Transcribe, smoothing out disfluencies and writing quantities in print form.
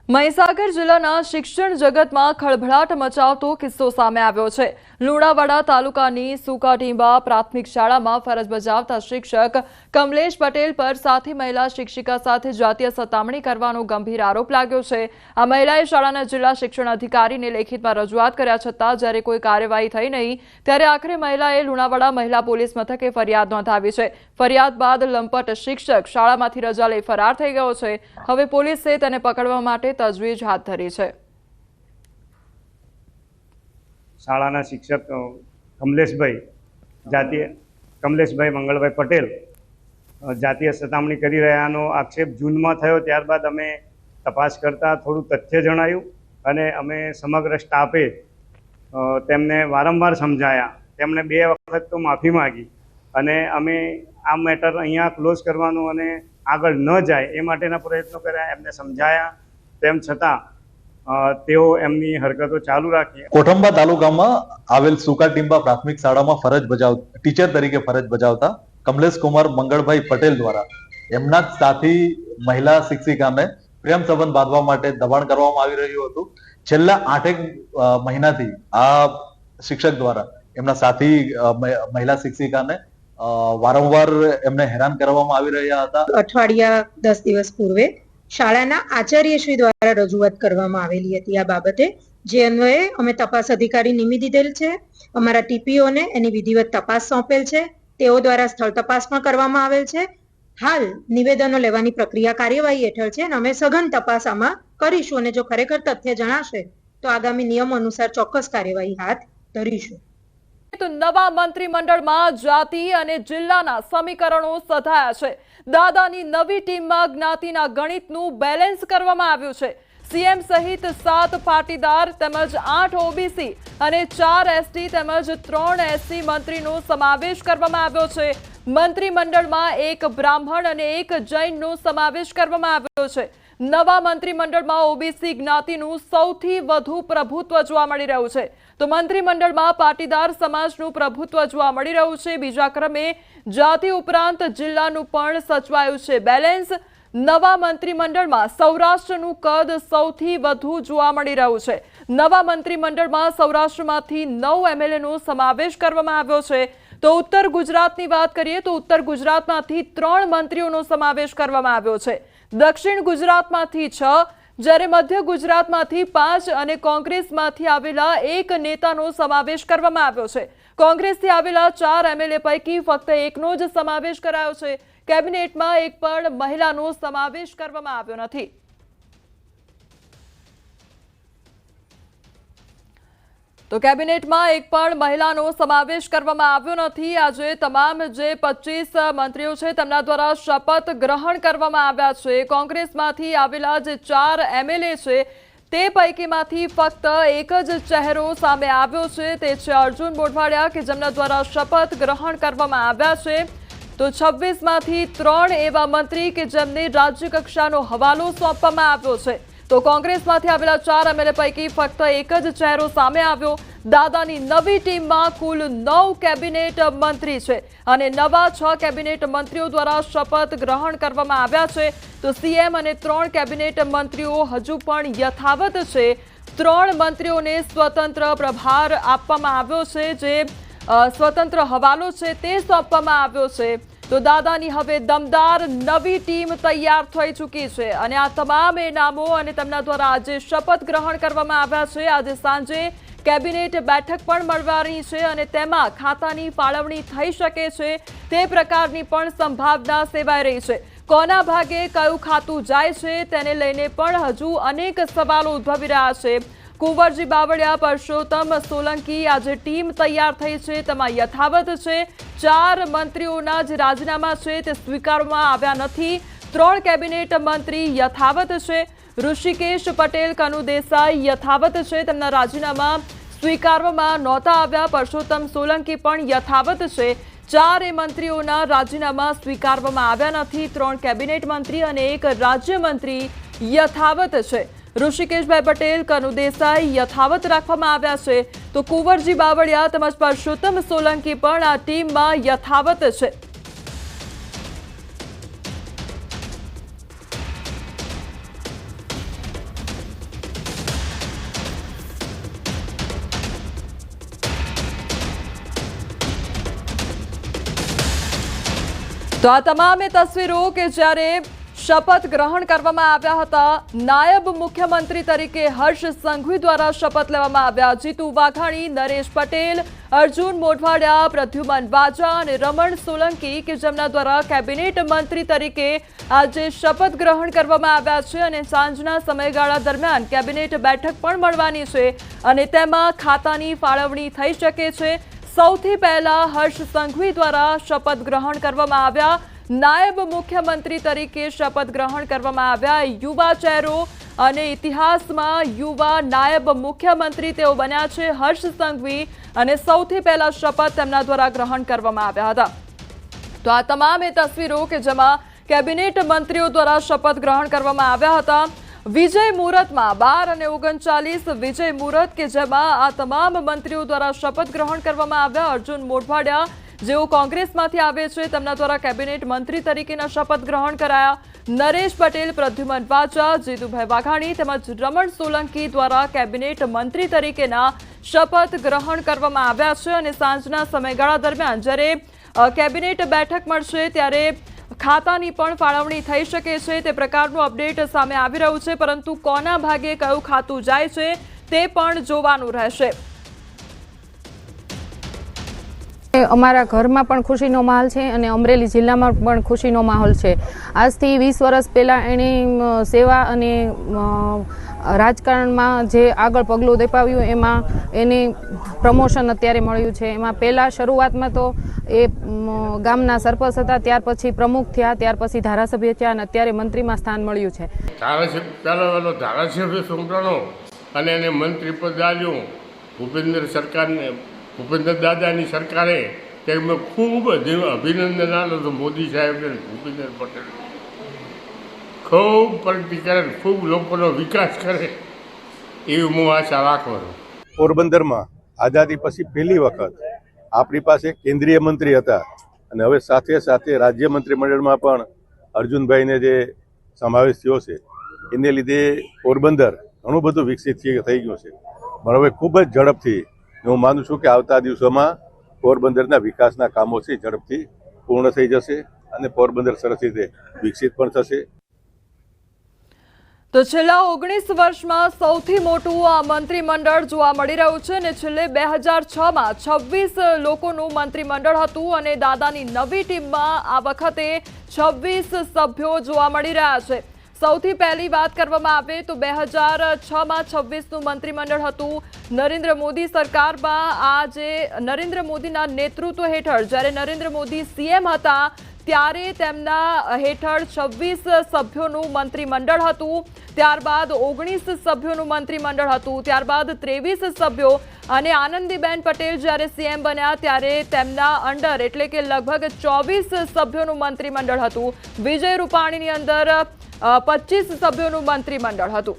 મહીસાગર જિલ્લાના શિક્ષણ જગતમાં ખળભળાટ મચાવતો કિસ્સો સામે આવ્યો છે। લુણાવાડા તાલુકાની સુકાટીંબા પ્રાથમિક શાળામાં ફરજ બજાવતા શિક્ષક કમલેશ પટેલ પર સાથી મહિલા શિક્ષિકા સાથે જાતીય સતામણી કરવાનો ગંભીર આરોપ લાગ્યો છે। આ મહિલાએ શાળાના જિલ્લા શિક્ષણ અધિકારીને લેખિતમાં રજૂઆત કર્યા છતાં જ્યારે કોઈ કાર્યવાહી થઈ નહીં ત્યારે આખરે મહિલાએ લુણાવાડા મહિલા પોલીસ મથકે ફરિયાદ નોંધાવી છે। ફરિયાદ બાદ લંપટ શિક્ષક શાળામાંથી રજા લઈ ફરાર થઈ ગયો છે। હવે પોલીસે તેને પકડવા માટે તજવીજ હાથ ધરી છે। શાળાના શિક્ષક કમલેશભાઈ મંગળભાઈ પટેલ જાતીય સતામણી કરી રહ્યાનો આક્ષેપ જૂનમાં થયો। ત્યારબાદ અમે તપાસ કરતા થોડું તથ્ય જણાયું અને અમે સમગ્ર સ્ટાફે તેમને વારંવાર સમજાયા। તેમણે 2 વખત તો માફી માંગી અને અમે આ મેટર અહીંયા ક્લોઝ કરવાનું અને આગળ ન જાય એ માટેના પ્રયત્નો કર્યા, એમને સમજાયા। તેમ છતાં તેઓ એમની હરકતો ચાલુ રાખી। કોઠંબા તાલુકામાં આવેલ સુકાટીંબા પ્રાથમિક શાળામાં ટીચર તરીકે ફરજ બજાવતા કમલેશ કુમાર મંગળભાઈ પટેલ દ્વારા એમના જ સાથી મહિલા શિક્ષિકાને પ્રેમ સંબંધ બાંધવા માટે દબાણ કરવામાં આવી રહ્યું હતું। છેલ્લા 8 મહિનાથી આ શિક્ષક દ્વારા એમના સાથી મહિલા શિક્ષિકાને વારંવાર એમને હેરાન કરવામાં આવી રહ્યા હતા। અઠવાડિયા 10 દિવસ પૂર્વે શાળાના આચાર્યશ્રી દ્વારા રજૂઆત કરવામાં આવેલી હતી આ બાબતે, જે અન્વયે અમે તપાસ અધિકારી નિમી દીધેલ છે। અમારા ટીપીઓને એની વિધિવત તપાસ સોંપેલ છે। તેઓ દ્વારા સ્થળ તપાસ પણ કરવામાં આવેલ છે। હાલ નિવેદનો લેવાની પ્રક્રિયા કાર્યવાહી હેઠળ છે અને અમે સઘન તપાસ આમાં કરીશું અને જો ખરેખર તથ્ય જણાશે તો આગામી નિયમો અનુસાર ચોક્કસ કાર્યવાહી હાથ ધરીશું। તો નવા મંત્રીમંડળમાં જાતિ અને જિલ્લાના સમીકરણો સધાયા છે। દાદાની નવી ટીમમાં જ્ઞાતિના ગણિતનું બેલેન્સ કરવામાં આવ્યું છે। સીએમ સહિત 7 પાટીદાર તેમજ 8 ઓબીસી અને 4 એસટી તેમજ 3 એસસી મંત્રીનો સમાવેશ કરવામાં આવ્યો છે। મંત્રીમંડળમાં 1 બ્રાહ્મણ અને 1 જૈનનો સમાવેશ કરવામાં આવ્યો છે। નવા મંત્રીમંડળમાં ઓબીસી જ્ઞાતિનું સૌથી વધુ પ્રભુત્વ જોવા મળી રહ્યું છે, તો મંત્રીમંડળમાં પાટીદાર સમાજનું પ્રભુત્વ જોવા મળી રહ્યું છે। બીજા ક્રમે જાતિ ઉપરાંત જિલ્લાનું પણ સચવાયું છે બેલેન્સ। નવા મંત્રીમંડળમાં સૌરાષ્ટ્રનું કદ સૌથી વધુ જોવા મળી રહ્યું છે। નવા મંત્રીમંડળમાં સૌરાષ્ટ્રમાંથી 9 એમએલએનો સમાવેશ કરવામાં આવ્યો છે। તો ઉત્તર ગુજરાતની વાત કરીએ તો ઉત્તર ગુજરાતમાંથી 3 મંત્રીઓનો સમાવેશ કરવામાં આવ્યો છે। દક્ષિણ ગુજરાતમાંથી 6, જ્યારે મધ્ય ગુજરાતમાંથી 5 અને કોંગ્રેસમાંથી આવેલા 1 નેતાનો સમાવેશ કરવામાં આવ્યો છે। કોંગ્રેસથી આવેલા 4 એમએલએ પૈકી ફક્ત 1નો જ સમાવેશ કરાયો છે। કેબિનેટમાં એક પણ મહિલાનો સમાવેશ કરવામાં આવ્યો નથી। તો કેબિનેટમાં એક પણ મહિલાનો સમાવેશ કરવામાં આવ્યો નથી। આજે તમામ જે 25 મંત્રીઓ છે તેમના દ્વારા શપથ ગ્રહણ કરવામાં આવ્યા છે। કોંગ્રેસમાંથી આવેલા જે 4 એમએલએ છે તે પૈકીમાંથી ફક્ત એક જ ચહેરો સામે આવ્યો છે, તે છે અર્જુન મોઢવાડિયા, કે જેમના દ્વારા શપથ ગ્રહણ કરવામાં આવ્યા છે। તો 26માંથી 3 એવા મંત્રી કે જેમને રાજ્ય કક્ષાનો હવાલો સોંપવામાં આવ્યો છે। તો કોંગ્રેસમાંથી આવેલા 4 એમએલએ પૈકી ફક્ત એક જ ચહેરો સામે આવ્યો। દાદાની નવી ટીમમાં કુલ 9 કેબિનેટ મંત્રી છે અને નવા 6 કેબિનેટ મંત્રીઓ દ્વારા શપથ ગ્રહણ કરવામાં આવ્યા છે। તો સીએમ અને 3 કેબિનેટ મંત્રીઓ હજુ પણ યથાવત છે। 3 મંત્રીઓને સ્વતંત્ર પ્રભાર આપવામાં આવ્યો છે, જે સ્વતંત્ર હવાલો છે તે સોંપવામાં આવ્યો છે। તો દાદાની હવે દમદાર નવી ટીમ તૈયાર થઈ ચૂકી છે અને આ તમામ નામો અને તેમના દ્વારા આજે શપથ ગ્રહણ કરવામાં આવ્યા છે। આજે સાંજે કેબિનેટ બેઠક પણ મળવાની છે અને તેમાં ખાતાની ફાળવણી થઈ શકે છે તે પ્રકારની પણ સંભાવના સેવાઈ રહી છે। કોના ભાગે કયું ખાતું જાય છે તેને લઈને પણ હજુ અનેક સવાલો ઉદ્ભવી રહ્યા છે। કુંવરજી બાવળિયા, પરસોત્તમ સોલંકી આજે ટીમ તૈયાર થઈ છે તેમાં યથાવત છે। 4 મંત્રીઓના જે રાજીનામા છે તે સ્વીકારવામાં આવ્યા નથી। 3 કેબિનેટ મંત્રી યથાવત છે। ઋષિકેશ પટેલ, કનુ દેસાઈ યથાવત છે, તેમના રાજીનામા સ્વીકારવામાં નહોતા આવ્યા। પરસોત્તમ સોલંકી પણ યથાવત છે। 4 મંત્રીઓના રાજીનામા સ્વીકારવામાં આવ્યા નથી। 3 કેબિનેટ મંત્રી અને 1 રાજ્યમંત્રી યથાવત છે। ઋષિકેશભાઈ પટેલ, કનુ દેસાઈ યથાવત રાખવામાં આવ્યા છે। તો કુંવરજી બાવળિયા તેમજ પરસોત્તમ સોલંકી પણ આ ટીમમાં યથાવત છે। તો આ તમામ એ તસવીરો કે જ્યારે શપથ ગ્રહણ કરવામાં આવ્યા હતા નાયબ મુખ્યમંત્રી તરીકે હર્ષ સંઘવી દ્વારા શપથ લેવામાં આવ્યા। જીતુ વાઘાણી, નરેશ પટેલ, અર્જુન મોઢવાડિયા, પ્રદ્યુમન વાજા અને રમણ સોલંકી કે જેમના દ્વારા કેબિનેટ મંત્રી તરીકે આજે શપથ ગ્રહણ કરવામાં આવ્યા છે અને સાંજના સમયગાળા દરમિયાન કેબિનેટ બેઠક પણ મળવાની છે અને તેમાં ખાતાની ફાળવણી થઈ શકે છે। સૌથી પહેલા હર્ષ સંઘવી દ્વારા શપથ ગ્રહણ કરવામાં આવ્યા। નાયબ મુખ્યમંત્રી તરીકે શપથ ગ્રહણ કરવામાં આવ્યા। યુવા ચહેરો અને ઇતિહાસમાં યુવા નાયબ મુખ્યમંત્રી તેઓ બન્યા છે હર્ષ સંઘવી અને સૌથી પહેલા શપથ તેમના દ્વારા ગ્રહણ કરવામાં આવ્યા હતા। તો આ તમામ એ તસવીરો કે જેમાં કેબિનેટ મંત્રીઓ દ્વારા શપથ ગ્રહણ કરવામાં આવ્યા હતા। વિજય મુહૂર્તમાં 12 અને 39 વિજય મુહૂર્ત કે જેમાં આ તમામ મંત્રીઓ દ્વારા શપથ ગ્રહણ કરવામાં આવ્યા। અર્જુન મોઢવાડિયા જેઓ કોંગ્રેસમાંથી આવે છે તેમના દ્વારા કેબિનેટ મંત્રી તરીકેના શપથ ગ્રહણ કરાયા। નરેશ પટેલ, પ્રદ્યુમન વાજા, જીતુભાઈ વાઘાણી તેમજ રમણ સોલંકી દ્વારા કેબિનેટ મંત્રી તરીકેના શપથ ગ્રહણ કરવામાં આવ્યા છે અને સાંજના સમયગાળા દરમિયાન જ્યારે કેબિનેટ બેઠક મળશે ત્યારે ખાતાની પણ ફાળવણી થઈ શકે છે તે પ્રકારનું અપડેટ સામે આવી રહ્યું છે, પરંતુ કોના ભાગે કયું ખાતું જાય છે તે પણ જોવાનું રહેશે। અમારા ઘરમાં પણ ખુશીનો માહોલ છે અને અમરેલી જિલ્લામાં પણ ખુશીનો માહોલ છે। આજથી 20 વર્ષ પહેલાં એણે સેવા અને રાજકારણમાં જે આગળ પગલું દેપાવ્યું એમાં એને પ્રમોશન અત્યારે મળ્યું છે। એમાં પહેલાં શરૂઆતમાં તો એ ગામના સરપંચ હતા, ત્યાર પછી પ્રમુખ થયા, ત્યાર પછી ધારાસભ્ય થયા અને અત્યારે મંત્રીમાં સ્થાન મળ્યું છે। ધારાસભ્ય સંકળાણો અને એને મંત્રી પદ આપ્યું ભૂપેન્દ્ર દાદાની સરકારે તે મેં ખૂબ અભિનંદન આપ્યો હતો મોદી સાહેબને, ભૂપેન્દ્ર પટેલ ખૂબ પ્રગતિ કરે, ખૂબ લોકોનો વિકાસ કરે એવી હું આશા રાખું છું। પોરબંદરમાં આઝાદી પછી પહેલી વખત આપણી પાસે કેન્દ્રીય મંત્રી હતા અને હવે સાથે સાથે રાજ્ય મંત્રીમંડળમાં પણ અર્જુનભાઈને જે સમાવેશ થયો છે એને લીધે પોરબંદર ઘણું બધું વિકસિત થઈ ગયું છે। પણ હવે ખૂબ જ ઝડપથી હું માનું છું કે આવતા દિવસોમાં પોરબંદરના વિકાસના કામો છે ઝડપથી પૂર્ણ થઈ જશે અને પોરબંદર સરસ રીતે વિકસિત પણ થશે। તો છેલ્લા 19 વર્ષમાં સૌથી મોટું આ મંત્રીમંડળ જોવા મળી રહ્યું છે અને છેલ્લે 2006માં 26 લોકોનું મંત્રીમંડળ હતું અને દાદાની નવી ટીમમાં આ વખતે 26 સભ્યો જોવા મળી રહ્યા છે। સૌથી પહેલી વાત કરવામાં આવે તો 2006માં 26નું મંત્રીમંડળ હતું। નરેન્દ્ર મોદી સરકારમાં આ જે નરેન્દ્ર મોદીના નેતૃત્વ હેઠળ જ્યારે નરેન્દ્ર મોદી સીએમ હતા ત્યારે તેમના હેઠળ 26 સભ્યોનું મંત્રીમંડળ હતું। ત્યારબાદ 19 સભ્યોનું મંત્રીમંડળ હતું, ત્યારબાદ 23 સભ્યો અને આનંદીબેન પટેલ જ્યારે સીએમ બન્યા ત્યારે તેમના અંડર એટલે કે લગભગ 24 સભ્યોનું મંત્રીમંડળ હતું। વિજય રૂપાણીની અંદર 25 સભ્યોનું મંત્રીમંડળ હતું।